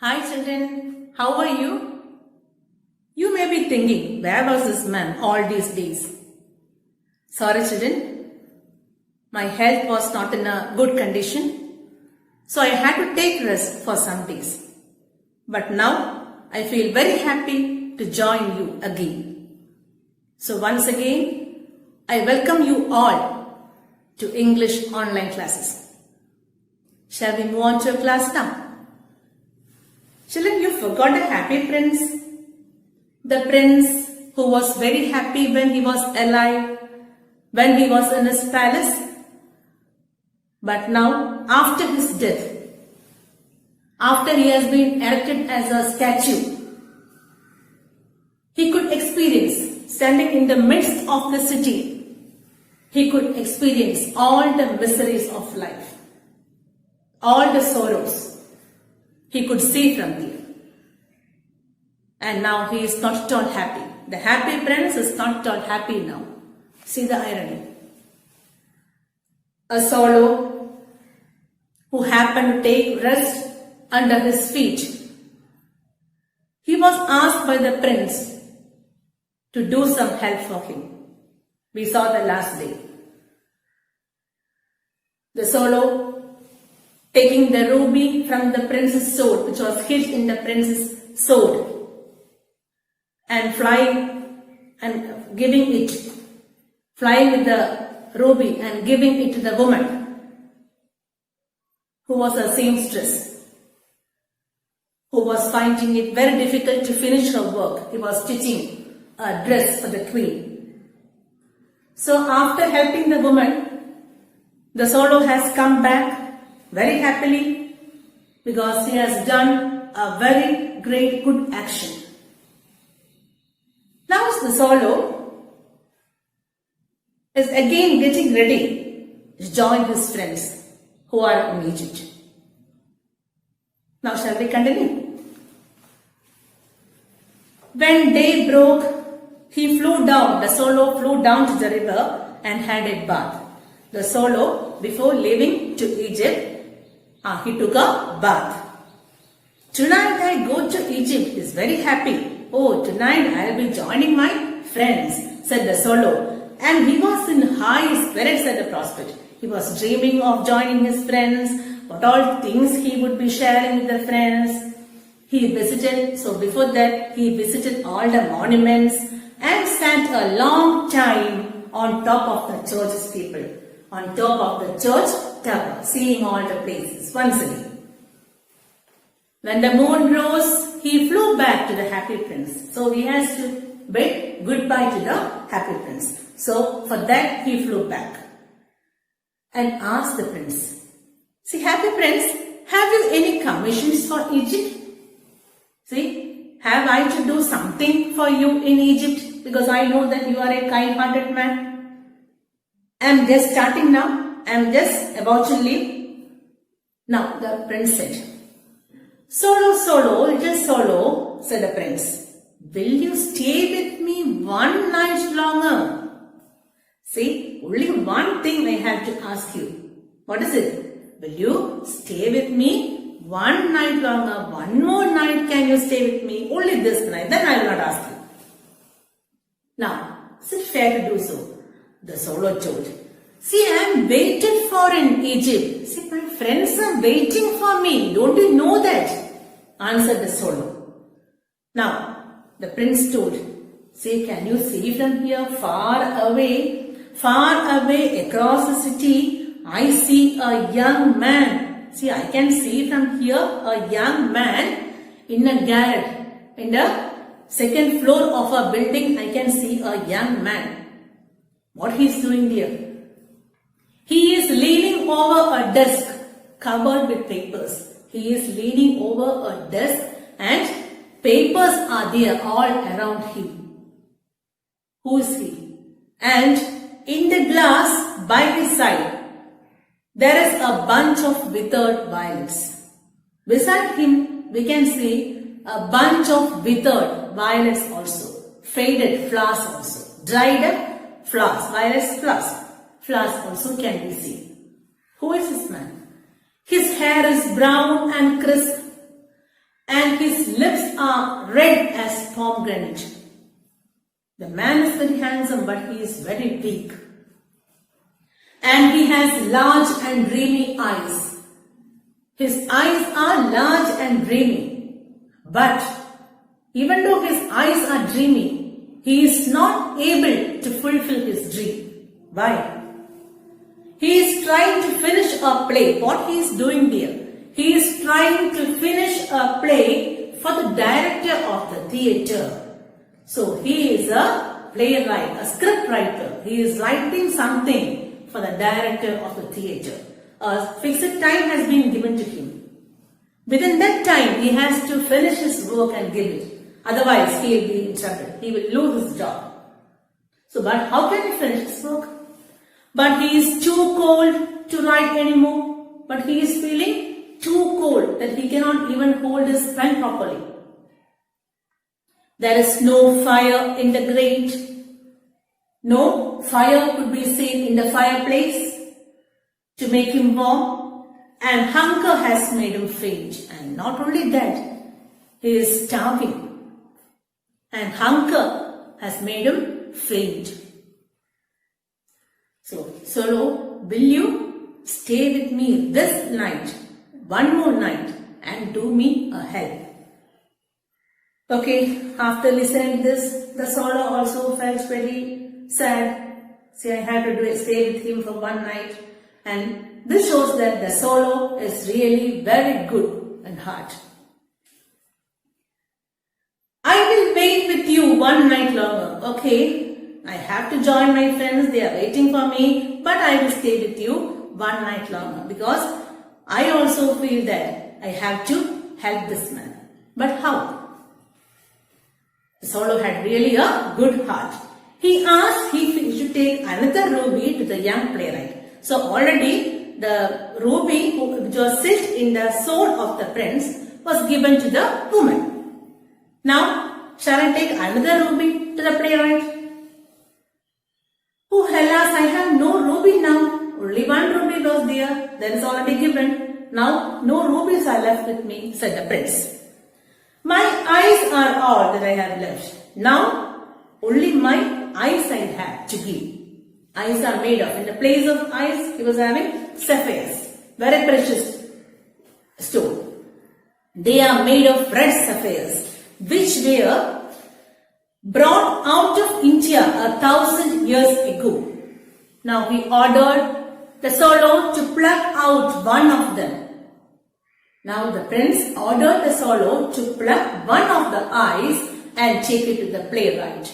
Hi children, how are you? You may be thinking, where was this man all these days? Sorry children, my health was not in a good condition, so I had to take rest for some days. But now I feel very happy to join you again. So once again, I welcome you all to English online classes. Shall we move on to a class now? Children, you forgot the happy prince? The prince who was very happy when he was alive, when he was in his palace. But now, after his death, after he has been erected as a statue, he could experience, standing in the midst of the city, he could experience all the miseries of life, all the sorrows. He could see from there. And now he is not at all happy. The happy prince is not at all happy now. See the irony. A swallow who happened to take rest under his feet. He was asked by the prince to do some help for him. We saw the last day. The swallow taking the ruby from the prince's sword, which was hid in the prince's sword, and flying and giving it, flying with the ruby and giving it to the woman who was a seamstress, who was finding it very difficult to finish her work. He was stitching a dress for the queen. So after helping the woman, the swallow has come back very happily because he has done a very great good action. Now the swallow is again getting ready to join his friends who are in Egypt. Now shall we continue? When day broke, he flew down, the swallow flew down to the river and had a bath. The swallow, before leaving to Egypt, he took a bath. Tonight I go to Egypt. He is very happy. Oh, tonight I will be joining my friends, said the swallow. And he was in high spirits at the prospect. He was dreaming of joining his friends, what all things he would be sharing with the friends. He visited, so before that, he visited all the monuments and sat a long time on top of the church steeple, on top of the church tower, seeing all the places once again. When the moon rose, he flew back to the happy prince. So he has to bid goodbye to the happy prince. So for that he flew back and asked the prince, see, happy prince, have you any commissions for Egypt? See, have I to do something for you in Egypt? Because I know that you are a kind-hearted man. I am just starting now. I am just about to leave. Now the prince said, Swallow, little swallow, said the prince, will you stay with me one night longer? See, only one thing I have to ask you. What is it? Will you stay with me one night longer? One more night can you stay with me? Only this night, then I will not ask you. Now, is it fair to do so? The swallow told, see, I am waited for in Egypt. See, my friends are waiting for me. Don't you know that? Answered the swallow. Now, the prince told, see, can you see from here far away across the city, I see a young man. See, I can see from here a young man in a garret. In the second floor of a building, I can see a young man. What he is doing there? He is leaning over a desk covered with papers. He is leaning over a desk and papers are there all around him. Who is he? And in the glass by his side, there is a bunch of withered violets. Beside him, we can see a bunch of withered violets also. Faded flowers also. Dried up flowers. Violets flowers. Flowers also can be seen. Who is this man? His hair is brown and crisp. and his lips are red as pomegranate. The man is very handsome, but he is very weak. And he has large and dreamy eyes. His eyes are large and dreamy. But even though his eyes are dreamy, he is not able to fulfill his dream. Why? He is trying to finish a play. What he is doing here? He is trying to finish a play for the director of the theatre. So he is a playwright, a script writer. He is writing something for the director of the theatre. A fixed time has been given to him. Within that time, he has to finish his work and give it. Otherwise, he will be in trouble. He will lose his job. So, but how can he finish his work? But he is too cold to write anymore. But he is feeling too cold that he cannot even hold his pen properly. There is no fire in the grate. No fire could be seen in the fireplace to make him warm, and hunger has made him faint. And not only that, he is starving, and hunger has made him faint. So, Solo, will you stay with me this night, one more night, and do me a help? Okay, after listening to this, the Solo also felt very sad. See, I had to stay with him for one night, and this shows that the Solo is really very good and hard. I will wait with you one night longer. Okay, I have to join my friends. They are waiting for me, but I will stay with you one night longer because I also feel that I have to help this man. But how? The Solo had really a good heart. He asked if he should take another ruby to the young playwright. So already the ruby which was set in the soul of the prince was given to the woman. Now, shall I take another ruby to the playwright? Oh, alas, I have no ruby now. Only one ruby was there. That is already given. Now, no rubies are left with me, said the prince. My eyes are all that I have left. Now, only my eyes I have to give. Eyes are made of. In the place of eyes, he was having sapphires. Very precious stone. They are made of red sapphires, which were brought out of India 1,000 years ago. Now he ordered the Solo to pluck out one of them. Now the prince ordered the Solo to pluck one of the eyes and take it to the playwright.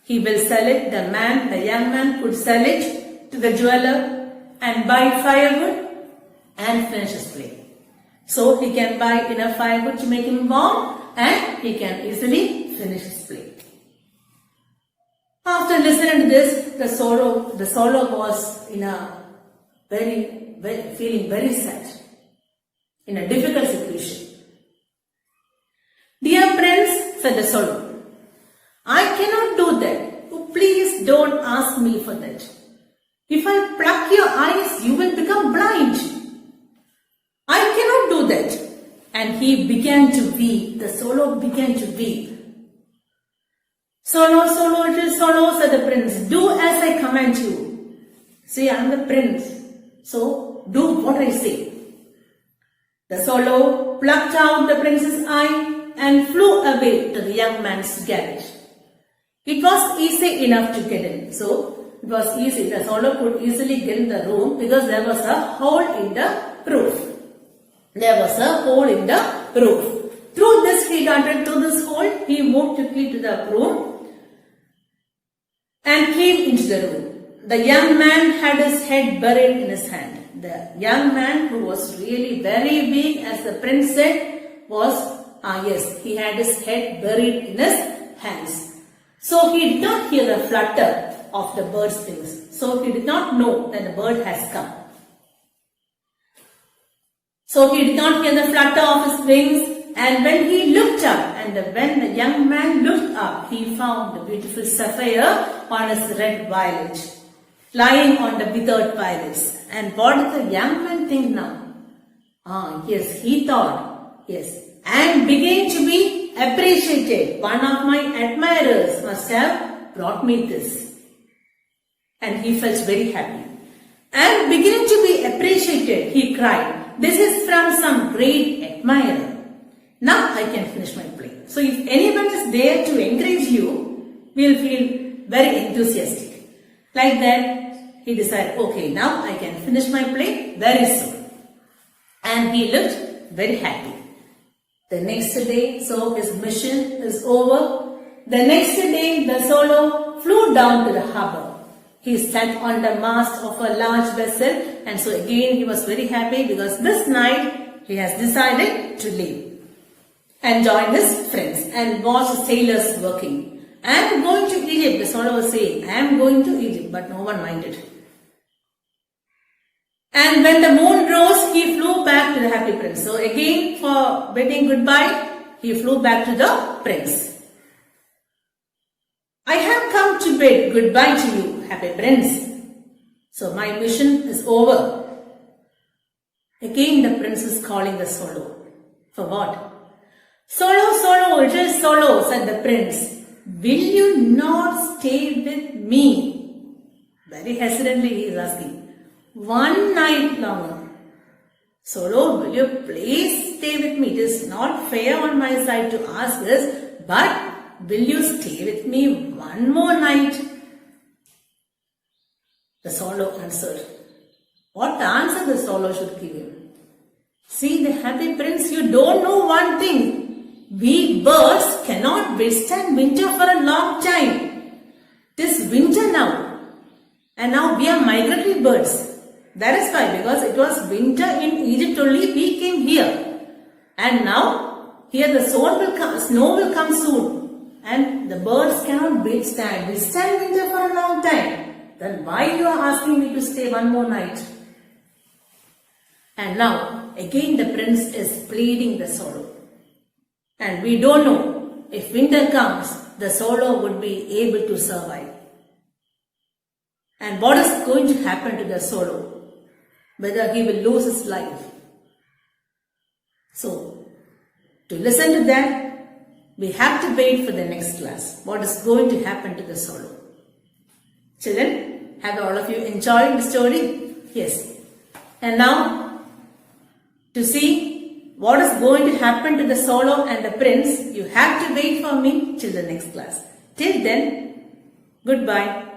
He will sell it, the young man could sell it to the jeweler and buy firewood and finish his play. So he can buy enough firewood to make him warm and he can easily finish his play. After listening to this, the Solo was in a feeling very sad, in a difficult situation. Dear prince, said the Solo, I cannot do that. Oh, please don't ask me for that. If I pluck your eyes, you will become blind. I cannot do that. And he began to weep. The Solo began to weep. Solo, said the prince, do as I command you. See, I am the prince, so do what I say. The Solo plucked out the prince's eye and flew away to the young man's garret. It was easy enough to get in. So, it was easy. The Solo could easily get in the room because there was a hole in the roof. There was a hole in the roof. Through this, he darted through this hole. He moved quickly to the room and came into the room. The young man had his head buried in his hand. The young man, who was really very weak, as the prince said, he had his head buried in his hands. So he did not hear the flutter of the bird's wings. So he did not know that the bird has come. So he did not hear the flutter of his wings. And when he looked up, when the young man looked up, he found the beautiful sapphire on his red violet, lying on the withered violets. And what did the young man think now? He thought, yes, and began to be appreciated. One of my admirers must have brought me this. And he felt very happy. And beginning to be appreciated, he cried, this is from some great admirer. Now I can finish my play. So if anyone is there to encourage you, we will feel very enthusiastic. Like that, he decided, okay, now I can finish my play very soon. And he looked very happy. The next day, so his mission is over. The next day, the solo flew down to the harbor. He sat on the mast of a large vessel, and so again he was very happy because this night he has decided to leave and join his friends and watch the sailors working. I am going to Egypt, the solo was saying, I am going to Egypt, but no one minded. And when the moon rose, he flew back to the happy prince. So again, for bidding goodbye, he flew back to the prince. I have come to bid goodbye to you, happy prince. So my mission is over. Again the prince is calling the solo. For what? Solo, solo, it is solo, said the prince. Will you not stay with me? Very hesitantly he is asking. One night longer. Solo, will you please stay with me? It is not fair on my side to ask this, but will you stay with me one more night? The solo answered. What answer the solo should give him? See, the happy prince, you don't know one thing. We birds cannot withstand winter for a long time. This winter now. And now we are migratory birds. That is why, because it was winter in Egypt only, we came here. And now, here the snow will come soon. And the birds cannot withstand winter for a long time. Then why you are asking me to stay one more night? And now, again the prince is pleading the solo. And we don't know, if winter comes, the solo would be able to survive. And what is going to happen to the solo? Whether he will lose his life. So, to listen to that, we have to wait for the next class. What is going to happen to the solo? Children, have all of you enjoyed the story? Yes. And now, to see what is going to happen to the solo and the prince, you have to wait for me till the next class. Till then, goodbye.